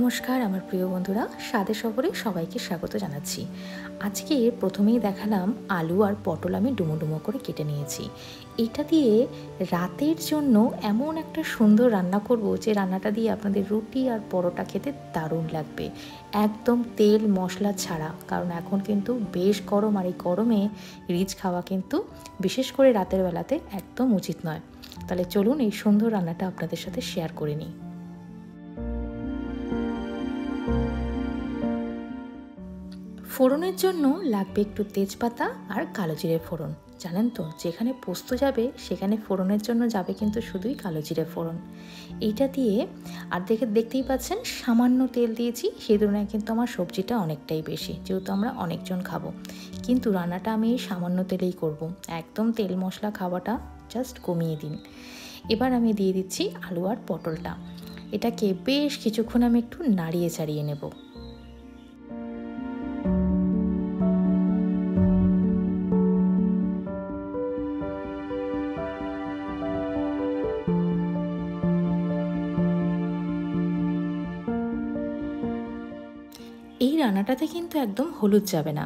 নমস্কার আমার প্রিয় বন্ধুরা, স্বাদে সফরে সবাইকে স্বাগত জানাচ্ছি। আজকে প্রথমেই দেখালাম আলু আর পটল আমি ডুমো ডুমো করে কেটে নিয়েছি। এটা দিয়ে রাতের জন্য এমন একটা সুন্দর রান্না করব যে রান্নাটা দিয়ে আপনাদের রুটি আর পরোটা খেতে দারুণ লাগবে, একদম তেল মশলা ছাড়া। কারণ এখন কিন্তু বেশ গরম, আর এই গরমে রিচ খাওয়া কিন্তু বিশেষ করে রাতের বেলাতে একদম উচিত নয়। তাহলে চলুন এই সুন্দর রান্নাটা আপনাদের সাথে শেয়ার করে নিই। ফোড়নের জন্য লাগবে একটু তেজপাতা আর কালো জিরে ফোড়ন। জানেন তো, যেখানে পোস্ত যাবে সেখানে ফোড়নের জন্য যাবে কিন্তু শুধুই কালো জিরে ফোড়ন। এইটা দিয়ে আর দেখতেই পাচ্ছেন সামান্য তেল দিয়েছি, সেই তুলনায় কিন্তু আমার সবজিটা অনেকটাই বেশি, যেহেতু আমরা অনেকজন খাবো। কিন্তু রান্নাটা আমি এই সামান্য তেলেই করব, একদম তেল মশলা খাওয়াটা জাস্ট কমিয়ে দিন। এবার আমি দিয়ে দিচ্ছি আলু আর পটলটা। এটাকে বেশ কিছুক্ষণ আমি একটু নাড়িয়ে চাড়িয়ে নেব। এই রান্নাটাতে কিন্তু একদম হলুদ যাবে না,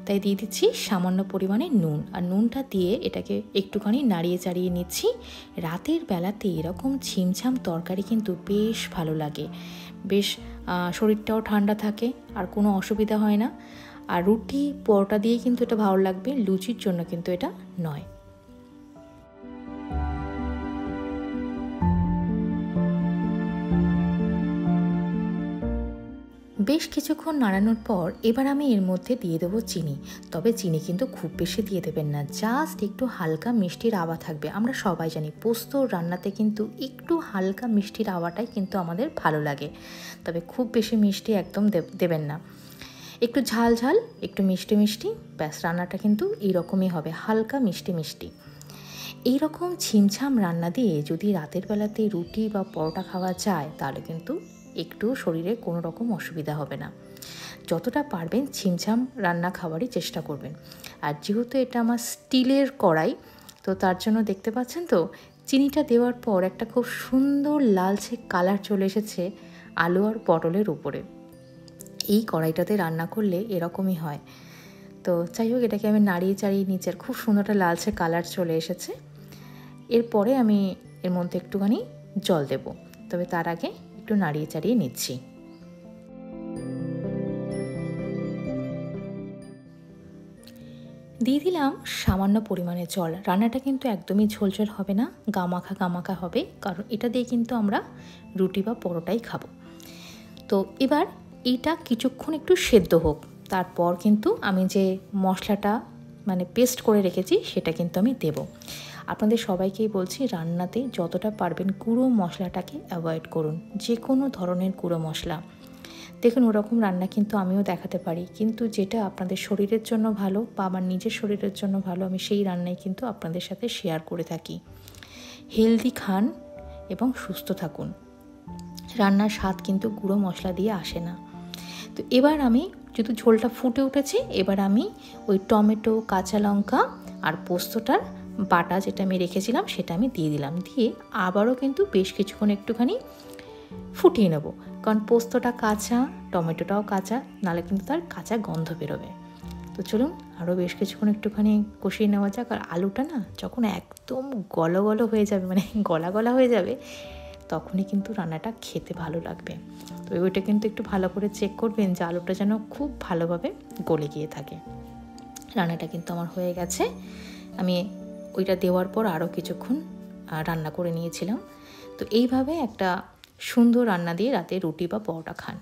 তাই দিয়ে দিচ্ছি সামান্য পরিমাণে নুন। আর নুনটা দিয়ে এটাকে একটুখানি নাড়িয়ে চাড়িয়ে নিচ্ছি। রাতের বেলাতে এরকম ছিমছাম তরকারি কিন্তু বেশ ভালো লাগে, বেশ শরীরটাও ঠান্ডা থাকে আর কোনো অসুবিধা হয় না। আর রুটি পরোটা দিয়ে কিন্তু এটা ভালো লাগবে, লুচির জন্য কিন্তু এটা নয়। বেশ কিছুক্ষণ নাড়ানোর পর এবার আমি এর মধ্যে দিয়ে দেবো চিনি। তবে চিনি কিন্তু খুব বেশি দিয়ে দেবেন না, জাস্ট একটু হালকা মিষ্টির আওয়া থাকবে। আমরা সবাই জানি পোস্ত রান্নাতে কিন্তু একটু হালকা মিষ্টির আওয়াটাই কিন্তু আমাদের ভালো লাগে, তবে খুব বেশি মিষ্টি একদম দেবেন না। একটু ঝাল ঝাল, একটু মিষ্টি মিষ্টি, ব্যাস রান্নাটা কিন্তু এইরকমই হবে, হালকা মিষ্টি মিষ্টি। এইরকম ছিমছাম রান্না দিয়ে যদি রাতের বেলাতে রুটি বা পরোটা খাওয়া যায় তাহলে কিন্তু একটু শরীরে কোনো রকম অসুবিধা হবে না। যতটা পারবেন ছিমছাম রান্না খাওয়ারই চেষ্টা করবেন। আর যেহেতু এটা আমার স্টিলের কড়াই, তো তার জন্য দেখতে পাচ্ছেন তো চিনিটা দেওয়ার পর একটা খুব সুন্দর লালচে কালার চলে এসেছে আলু আর পটলের উপরে। এই কড়াইটাতে রান্না করলে এরকমই হয়। তো যাই হোক, এটাকে আমি নাড়িয়ে চাড়িয়ে নিচে, আর খুব সুন্দর একটা লালচে কালার চলে এসেছে। এরপরে আমি এর মধ্যে একটুখানি জল দেব, তবে তার আগে একটু নাড়িয়ে চাড়িয়ে নিচ্ছি। দিয়ে দিলাম সামান্য পরিমাণে জল। রান্নাটা কিন্তু একদমই ঝোলঝোল হবে না, গামাখা গামাখা হবে, কারণ এটা দিয়ে কিন্তু আমরা রুটি বা পরোটাই খাবো। তো এবার এইটা কিছুক্ষণ একটু সেদ্ধ হোক, তারপর কিন্তু আমি যে মশলাটা পেস্ট করে রেখেছি সেটা কিন্তু আমি দেব। আপনাদের সবাইকেই বলছি, রান্নাতে যতটা পারবেন গুঁড়ো মশলাটাকে অ্যাভয়েড করুন, যে কোনো ধরনের গুঁড়ো মশলা। দেখুন, ওরকম রান্না কিন্তু আমিও দেখাতে পারি, কিন্তু যেটা আপনাদের শরীরের জন্য ভালো বা আমার নিজের শরীরের জন্য ভালো, আমি সেই রান্নাই কিন্তু আপনাদের সাথে শেয়ার করে থাকি। হেলদি খান এবং সুস্থ থাকুন। রান্নার স্বাদ কিন্তু গুঁড়ো মশলা দিয়ে আসে না। তো এবার আমি যেহেতু ঝোলটা ফুটে উঠেছে, এবার আমি ওই টমেটো, কাঁচা লঙ্কা আর পোস্তটার বাটা যেটা আমি রেখেছিলাম সেটা আমি দিয়ে দিলাম। দিয়ে আবারও কিন্তু বেশ কিছুক্ষণ একটুখানি ফুটিয়ে নেব, কারণ পোস্তটা কাঁচা, টমেটোটাও কাঁচা, নাহলে কিন্তু তার কাঁচা গন্ধ বেরোবে। তো চলুন আরও বেশ কিছুক্ষণ একটুখানি কষিয়ে নেওয়া যাক। আর আলুটা না যখন একদম গলো গলো হয়ে যাবে, গলা গলা হয়ে যাবে, তখনই কিন্তু রান্নাটা খেতে ভালো লাগবে। তো ওইটা কিন্তু একটু ভালো করে চেক করবেন যে আলুটা যেন খুব ভালোভাবে গলে গিয়ে থাকে। রান্নাটা কিন্তু আমার হয়ে গেছে। আমি ওইটা দেওয়ার পর আরও কিছুক্ষণ রান্না করে নিয়েছিলাম। তো এইভাবে একটা সুন্দর রান্না দিয়ে রাতে রুটি বা পরোটা খান।